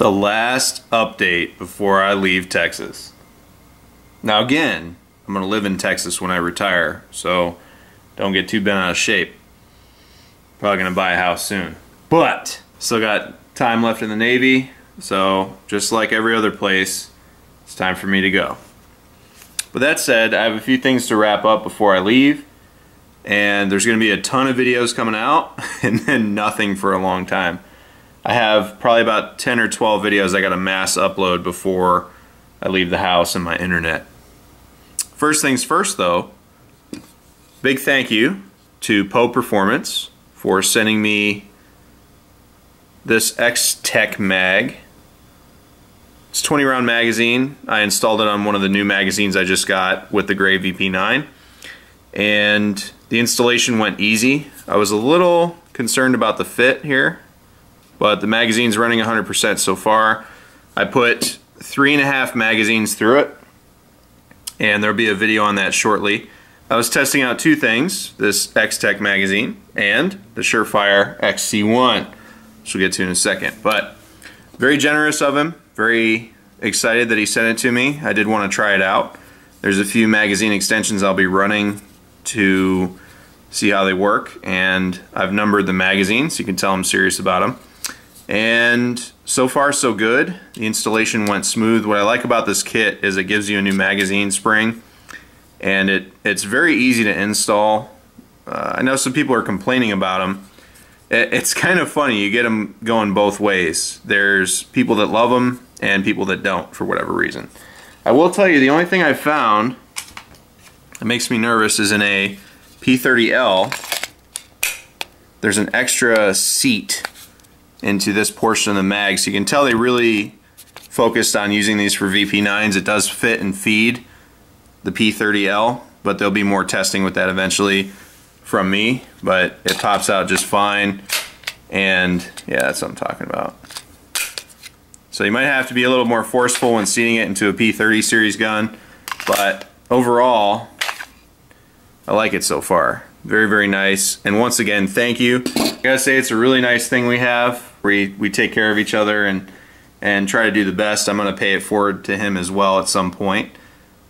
The last update before I leave Texas. Now again, I'm going to live in Texas when I retire, so don't get too bent out of shape. Probably going to buy a house soon. But still got time left in the Navy, so just like every other place, it's time for me to go. With that said, I have a few things to wrap up before I leave, and there's going to be a ton of videos coming out and then nothing for a long time. I have probably about 10 or 12 videos I got to mass upload before I leave the house and my internet. First things first though, big thank you to Poe Performance for sending me this X-Tech mag. It's a 20 round magazine. I installed it on one of the new magazines I just got with the gray VP9, and the installation went easy. I was a little concerned about the fit here, but the magazine's running 100% so far. I put 3.5 magazines through it, and there'll be a video on that shortly. I was testing out two things, this X-Tech magazine and the Surefire XC1, which we'll get to in a second. But very generous of him, very excited that he sent it to me. I did want to try it out. There's a few magazine extensions I'll be running to see how they work, and I've numbered the magazines so you can tell I'm serious about them. And so far so good. The installation went smooth. What I like about this kit is it gives you a new magazine spring, and it's very easy to install. I know some people are complaining about them. It's kind of funny, you get them going both ways. There's people that love them and people that don't for whatever reason. I will tell you, the only thing I found that makes me nervous is in a P30L, there's an extra seat into this portion of the mag, so you can tell they really focused on using these for VP9s. It does fit and feed the P30L, but there'll be more testing with that eventually from me, but it pops out just fine, and yeah, that's what I'm talking about. So you might have to be a little more forceful when seating it into a P30 series gun, but overall I like it so far. Very, very nice. And once again, thank you. I gotta say, it's a really nice thing we have. We take care of each other and try to do the best. I'm gonna pay it forward to him as well at some point.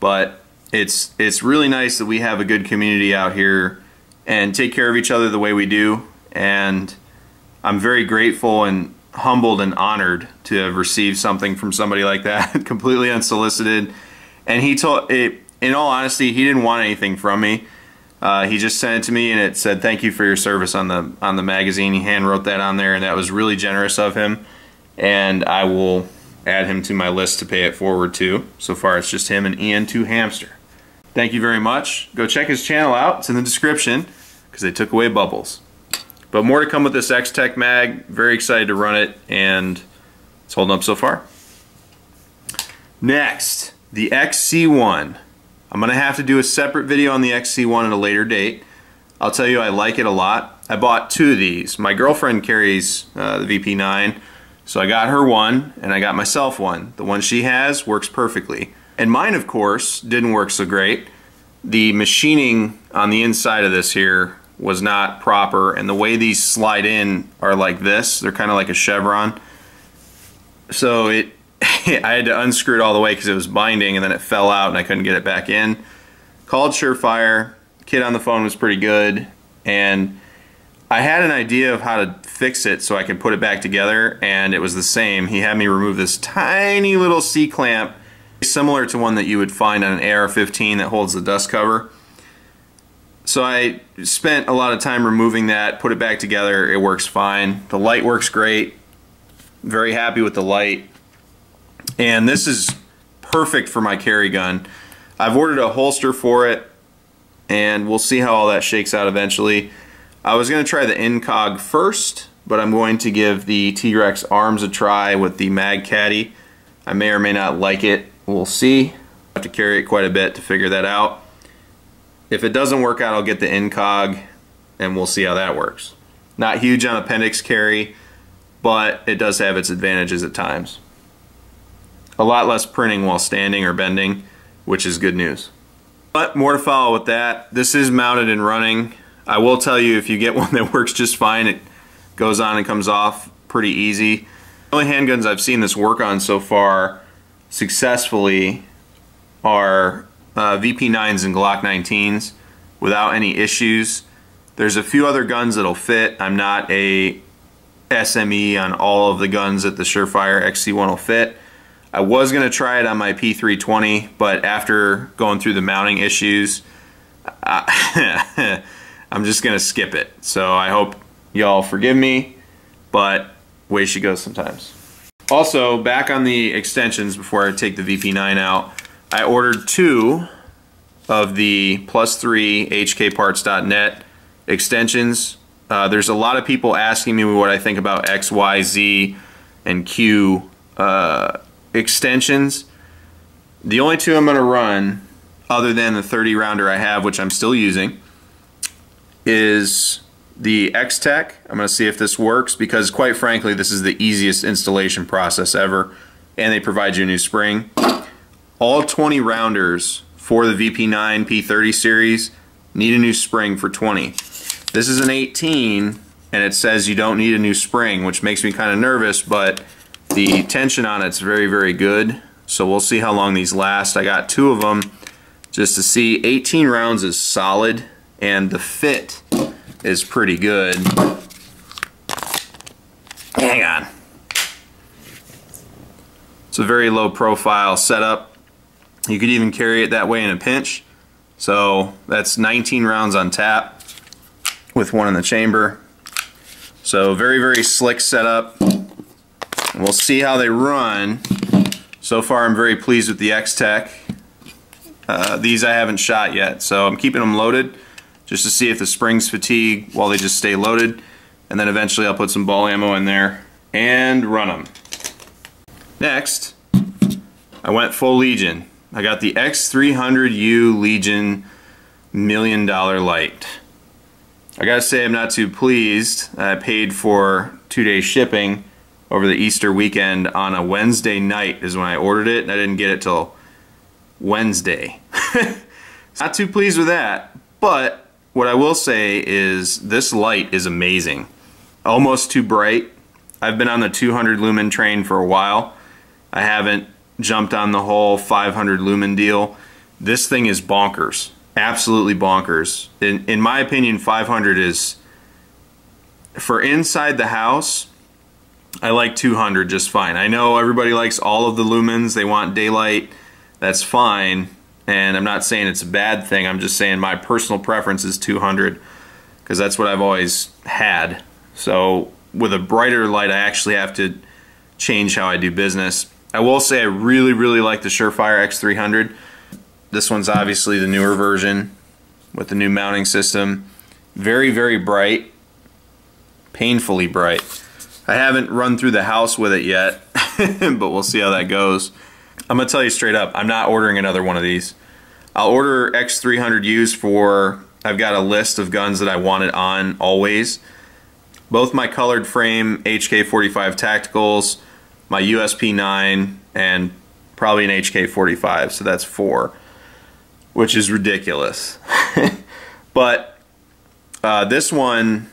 But it's really nice that we have a good community out here and take care of each other the way we do. And I'm very grateful and humbled and honored to have received something from somebody like that, completely unsolicited. And he told, in all honesty, he didn't want anything from me. He just sent it to me and it said, "Thank you for your service on the magazine." He hand wrote that on there, and that was really generous of him, and I will add him to my list to pay it forward to. So far it's just him and Ian2 Hamster. Thank you very much. Go check his channel out. It's in the description because they took away Bubbles. But more to come with this X-Tech mag. Very excited to run it, and it's holding up so far. Next, the XC1. I'm going to have to do a separate video on the XC1 at a later date. I'll tell you, I like it a lot. I bought two of these. My girlfriend carries the VP9, so I got her one and I got myself one. The one she has works perfectly. And mine, of course, didn't work so great. The machining on the inside of this here was not proper, and the way these slide in are like this. They're kind of like a chevron. So I had to unscrew it all the way because it was binding, and then it fell out and I couldn't get it back in. Called Surefire. Kid on the phone was pretty good, and I had an idea of how to fix it so I could put it back together, and it was the same. He had me remove this tiny little C-clamp, similar to one that you would find on an AR-15 that holds the dust cover. So I spent a lot of time removing that, put it back together. It works fine. The light works great. Very happy with the light. And this is perfect for my carry gun. I've ordered a holster for it, and we'll see how all that shakes out eventually. I was going to try the Incog first, but I'm going to give the T-Rex arms a try with the Mag Caddy. I may or may not like it. We'll see. I have to carry it quite a bit to figure that out. If it doesn't work out, I'll get the Incog, and we'll see how that works. Not huge on appendix carry, but it does have its advantages at times. A lot less printing while standing or bending, which is good news. But more to follow with that. This is mounted and running. I will tell you, if you get one that works just fine, it goes on and comes off pretty easy. The The only handguns I've seen this work on so far successfully are VP9s and Glock 19s without any issues. There's a few other guns that'll fit. I'm not a SME on all of the guns that the Surefire XC1 will fit. I was going to try it on my P320, but after going through the mounting issues, I'm just going to skip it. So I hope y'all forgive me, but way she goes sometimes. Also, back on the extensions before I take the VP9 out, I ordered 2 of the +3 HKparts.net extensions. There's a lot of people asking me what I think about X, Y, Z, and Q extensions. The only 2 I'm going to run, other than the 30 rounder I have, which I'm still using, is the X-Tech. I'm going to see if this works, because quite frankly this is the easiest installation process ever, and they provide you a new spring. All 20 rounders for the VP9 P30 series need a new spring for 20. This is an 18 and it says you don't need a new spring, which makes me kind of nervous, but the tension on it's very, very good. So we'll see how long these last. I got 2 of them just to see. 18 rounds is solid and the fit is pretty good. Hang on. It's a very low profile setup. You could even carry it that way in a pinch. So that's 19 rounds on tap with 1 in the chamber. So very, very slick setup. We'll see how they run. So far I'm very pleased with the X-Tech. These I haven't shot yet, so I'm keeping them loaded just to see if the springs fatigue while they just stay loaded, and then eventually I'll put some ball ammo in there and run them. Next, I went full Legion. I got the X300U Legion $1 Million Light. I gotta say I'm not too pleased. I paid for 2-day shipping over the Easter weekend on a Wednesday night is when I ordered it, and I didn't get it till Wednesday. Not too pleased with that, but what I will say is this light is amazing. Almost too bright. I've been on the 200 lumen train for a while. I haven't jumped on the whole 500 lumen deal. This thing is bonkers. Absolutely bonkers. In my opinion, 500 is, for inside the house, I like 200 just fine. I know everybody likes all of the lumens. They want daylight. That's fine. And I'm not saying it's a bad thing. I'm just saying my personal preference is 200 because that's what I've always had. So with a brighter light, I actually have to change how I do business. I will say I really, really like the Surefire X300. This one's obviously the newer version with the new mounting system. Very, very bright. Painfully bright. I haven't run through the house with it yet, but we'll see how that goes. I'm going to tell you straight up, I'm not ordering another one of these. I'll order X300Us for, I've got a list of guns that I want it on always. Both my colored frame HK45 Tacticals, my USP9, and probably an HK45, so that's 4, which is ridiculous. But this one,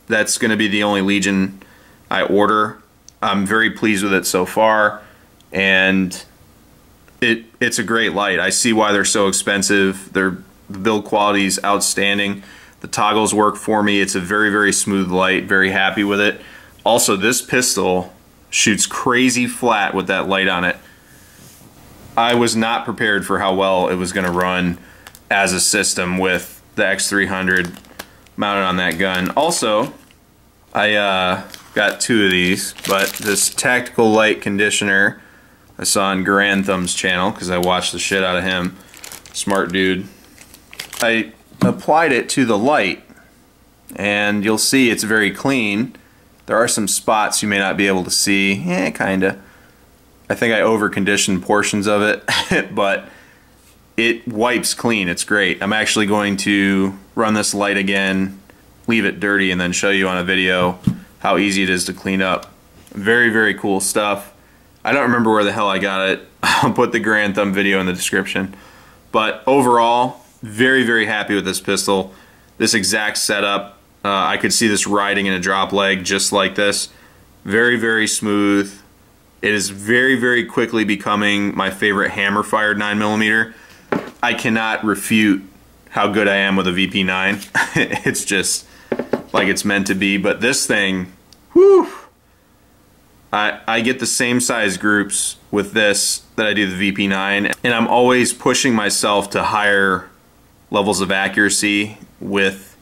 that's going to be the only Legion I order. I'm very pleased with it so far, and it's a great light. I see why they're so expensive. The build quality is outstanding. The toggles work for me. It's a very, very smooth light. Very happy with it. Also, this pistol shoots crazy flat with that light on it. I was not prepared for how well it was going to run as a system with the X300 mounted on that gun. Also, I got 2 of these, but this tactical light conditioner I saw on Garantham's channel because I watched the shit out of him. Smart dude. I applied it to the light and you'll see it's very clean. There are some spots you may not be able to see. Yeah, kinda. I think I over-conditioned portions of it, but it wipes clean. It's great. I'm actually going to run this light again, leave it dirty, and then show you on a video how easy it is to clean up. Very, very cool stuff. I don't remember where the hell I got it. I'll put the Grantham video in the description. But overall, very, very happy with this pistol. This exact setup, I could see this riding in a drop leg just like this. Very, very smooth, It is very, very quickly becoming my favorite hammer-fired 9mm. I cannot refute how good I am with a VP9. It's just like it's meant to be. But this thing, whew, I get the same size groups with this that I do the VP9, and I'm always pushing myself to higher levels of accuracy with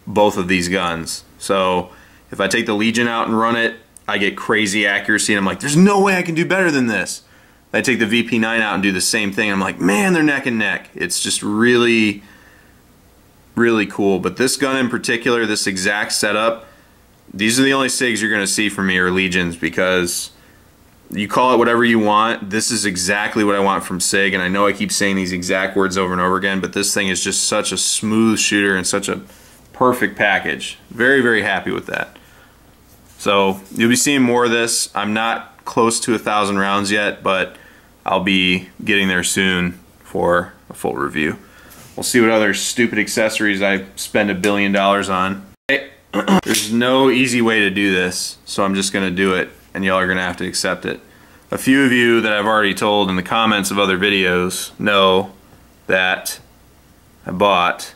both of these guns. So if I take the Legion out and run it, I get crazy accuracy, and I'm like, there's no way I can do better than this. I take the VP9 out and do the same thing, I'm like, man, they're neck and neck. It's just really, really cool. But this gun in particular, this exact setup, these are the only SIGs you're going to see from me, or Legions, because you call it whatever you want. This is exactly what I want from SIG, and I know I keep saying these exact words over and over again, but this thing is just such a smooth shooter and such a perfect package. Very, very happy with that. So you'll be seeing more of this. I'm not close to 1,000 rounds yet, but I'll be getting there soon for a full review. We'll see what other stupid accessories I spend $1 billion on. There's no easy way to do this, so I'm just going to do it, and y'all are going to have to accept it. A few of you that I've already told in the comments of other videos know that I bought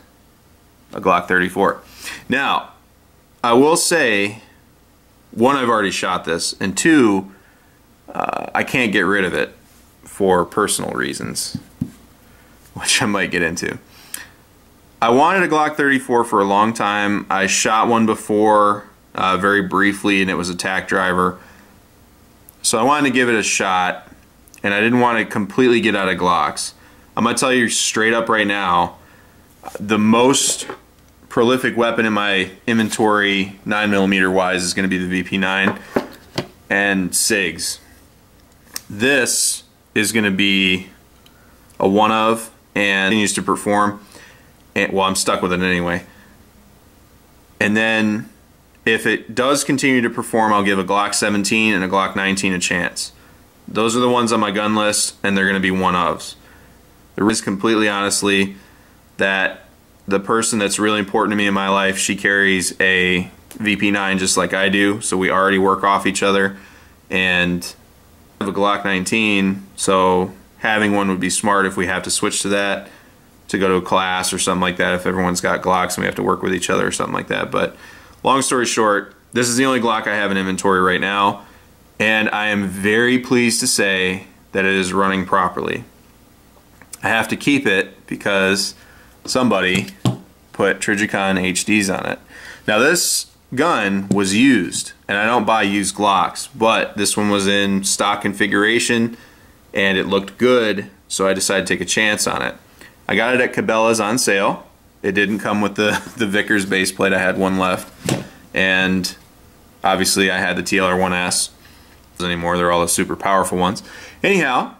a Glock 34. Now, I will say, one, I've already shot this, and two, I can't get rid of it for personal reasons, which I might get into. I wanted a Glock 34 for a long time. I shot one before very briefly, and it was a tack driver. So I wanted to give it a shot, and I didn't want to completely get out of Glocks. I'm going to tell you straight up right now, the most prolific weapon in my inventory 9mm wise is going to be the VP9 and SIGs. This is going to be a one of, and continues to perform. And, well, I'm stuck with it anyway. And then if it does continue to perform, I'll give a Glock 17 and a Glock 19 a chance. Those are the ones on my gun list, and they're going to be one-ofs. The reason is completely honestly that the person that's really important to me in my life, she carries a VP9 just like I do, so we already work off each other. And I have a Glock 19, so having one would be smart if we have to switch to that to go to a class or something like that, if everyone's got Glocks and we have to work with each other or something like that. But long story short, this is the only Glock I have in inventory right now, and I am very pleased to say that it is running properly. I have to keep it because somebody put Trijicon HDs on it. Now this gun was used, and I don't buy used Glocks, but this one was in stock configuration and it looked good, so I decided to take a chance on it. I got it at Cabela's on sale. It didn't come with the Vickers base plate. I had one left, and obviously I had the TLR-1S anymore. They're all the super powerful ones. Anyhow,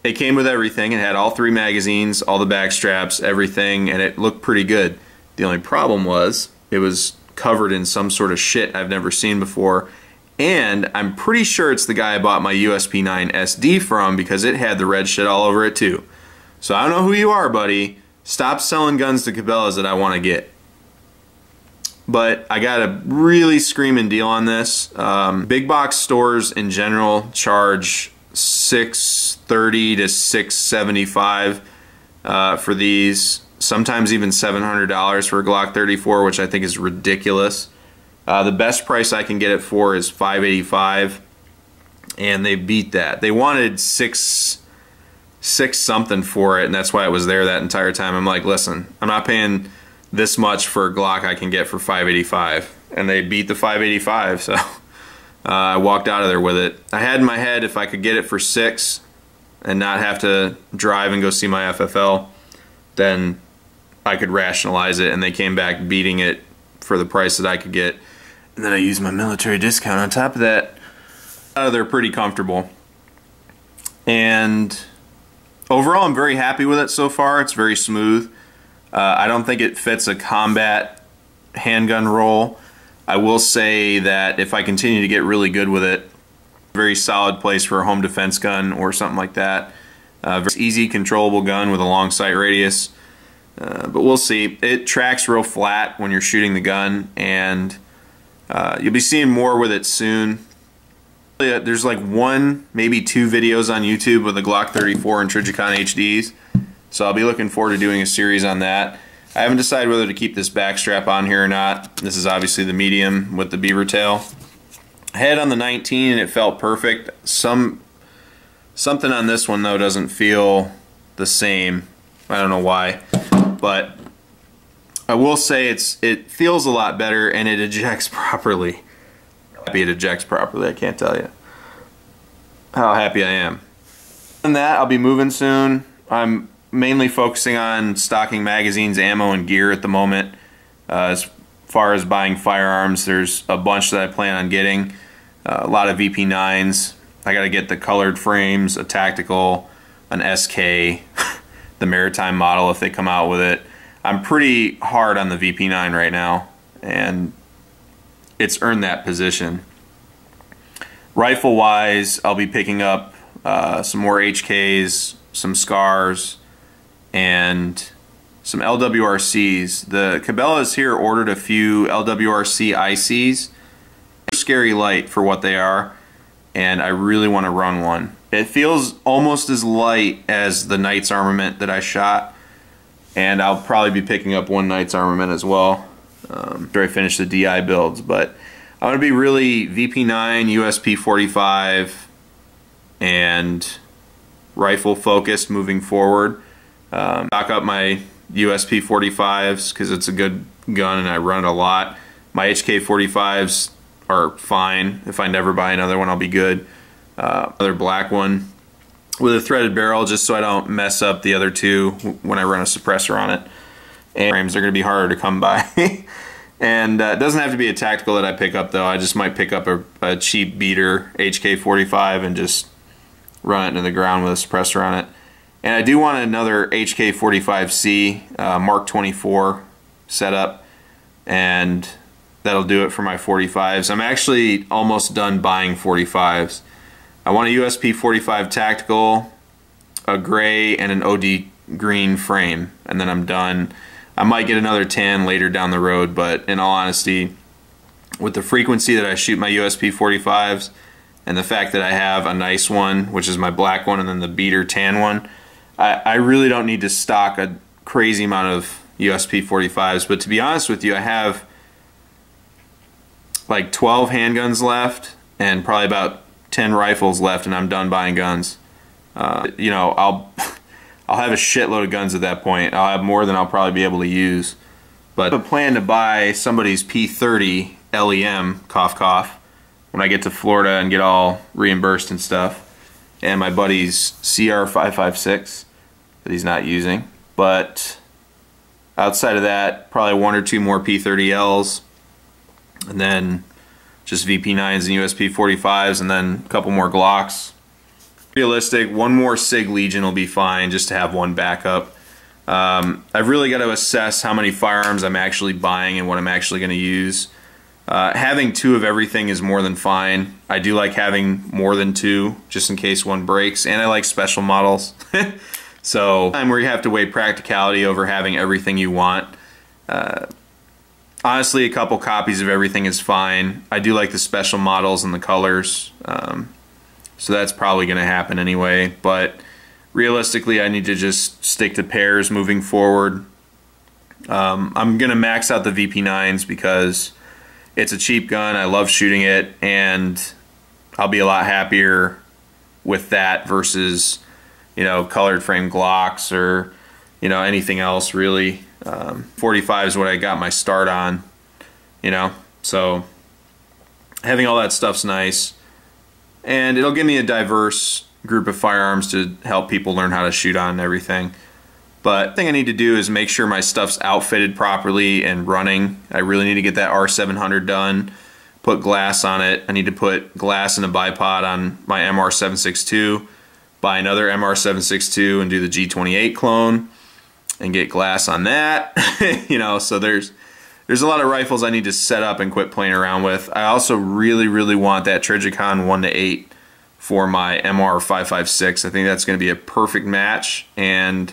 it came with everything. It had all 3 magazines, all the back straps, everything, and it looked pretty good. The only problem was it was covered in some sort of shit I've never seen before, and I'm pretty sure it's the guy I bought my USP9 SD from, because it had the red shit all over it too. So I don't know who you are, buddy. Stop selling guns to Cabela's that I want to get. But I got a really screaming deal on this. Big box stores in general charge $630 to $675 for these. Sometimes even $700 for a Glock 34, which I think is ridiculous. The best price I can get it for is $585, and they beat that. They wanted six something for it, and that's why it was there that entire time. I'm like, listen, I'm not paying this much for a Glock I can get for $585, and they beat the $585, so I walked out of there with it. I had in my head if I could get it for $6 and not have to drive and go see my FFL, then I could rationalize it, and they came back beating it for the price that I could get. And then I used my military discount on top of that. They're pretty comfortable. And overall, I'm very happy with it so far. It's very smooth. I don't think it fits a combat handgun role. I will say that if I continue to get really good with it, very solid place for a home defense gun or something like that. Very easy, controllable gun with a long sight radius. But we'll see. It tracks real flat when you're shooting the gun, and you'll be seeing more with it soon. There's like one, maybe two videos on YouTube with the Glock 34 and Trijicon HDs. So I'll be looking forward to doing a series on that. I haven't decided whether to keep this back strap on here or not. This is obviously the medium with the beaver tail. I had on the 19 and it felt perfect. Something on this one though doesn't feel the same. I don't know why, but I will say it feels a lot better and it ejects properly. Happy it ejects properly, I can't tell you how happy I am. Other than that, I'll be moving soon. I'm mainly focusing on stocking magazines, ammo, and gear at the moment. As far as buying firearms, there's a bunch that I plan on getting. A lot of VP9s. I gotta get the colored frames, a tactical, an SK, the Maritime model if they come out with it. I'm pretty hard on the VP9 right now, and it's earned that position. Rifle wise, I'll be picking up some more HKs, some SCARs, and some LWRCs. The Cabela's here ordered a few LWRC ICs. They're scary light for what they are, and I really want to run one. It feels almost as light as the Knights armament that I shot, and I'll probably be picking up one Knights armament as well after I finish the DI builds. But I'm going to be really VP9, USP 45, and rifle focused moving forward. Stock up my USP 45s because it's a good gun and I run it a lot. My HK 45s are fine. If I never buy another one, I'll be good. Another black one with a threaded barrel just so I don't mess up the other two when I run a suppressor on it. And frames are going to be harder to come by. And it doesn't have to be a tactical that I pick up though. I just might pick up a cheap beater HK 45 and just run it into the ground with a suppressor on it. And I do want another HK 45C Mark 24 setup, and that'll do it for my 45s. I'm actually almost done buying 45s. I want a USP 45 tactical, a gray, and an OD green frame, and then I'm done. I might get another tan later down the road, but in all honesty, with the frequency that I shoot my USP 45s and the fact that I have a nice one, which is my black one, and then the beater tan one, I really don't need to stock a crazy amount of USP 45s. But to be honest with you, I have like 12 handguns left and probably about 10 rifles left, and I'm done buying guns. You know, I'll have a shitload of guns at that point. I'll have more than I'll probably be able to use. But I have a plan to buy somebody's P30 LEM, cough cough, when I get to Florida and get all reimbursed and stuff. And my buddy's CR556 that he's not using. But outside of that, probably one or two more P30Ls, and then just VP9s and USP 45s, and then a couple more Glocks. Realistic, one more SIG Legion will be fine just to have one backup. I've really got to assess how many firearms I'm actually buying and what I'm actually going to use. Having two of everything is more than fine. I do like having more than two just in case one breaks, and I like special models. So, time where you have to weigh practicality over having everything you want. Honestly, a couple copies of everything is fine. I do like the special models and the colors, so that's probably going to happen anyway. But realistically, I need to just stick to pairs moving forward. I'm going to max out the VP9s because it's a cheap gun. I love shooting it, and I'll be a lot happier with that versus, you know, colored frame Glocks or, you know, anything else really. 45 is what I got my start on, you know, so having all that stuff's nice, and it'll give me a diverse group of firearms to help people learn how to shoot on and everything. But the thing I need to do is make sure my stuff's outfitted properly and running. I really need to get that R700 done, put glass on it. I need to put glass in a bipod on my MR762, buy another MR762 and do the G28 clone and get glass on that. You know, so there's a lot of rifles I need to set up and quit playing around with. I also really want that Trijicon 1-8 for my MR556. I think that's going to be a perfect match, and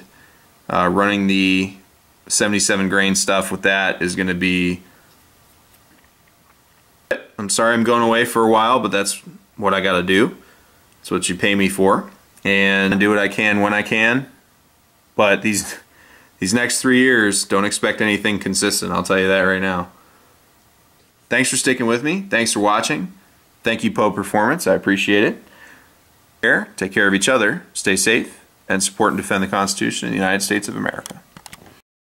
running the 77 grain stuff with that is going to be... I'm sorry I'm going away for a while, but that's what I got to do. It's what you pay me for, and do what I can when I can. But these next 3 years, don't expect anything consistent. I'll tell you that right now. Thanks for sticking with me. Thanks for watching. Thank you, Poe Performance. I appreciate it. Take care of each other, stay safe, and support and defend the Constitution of the United States of America.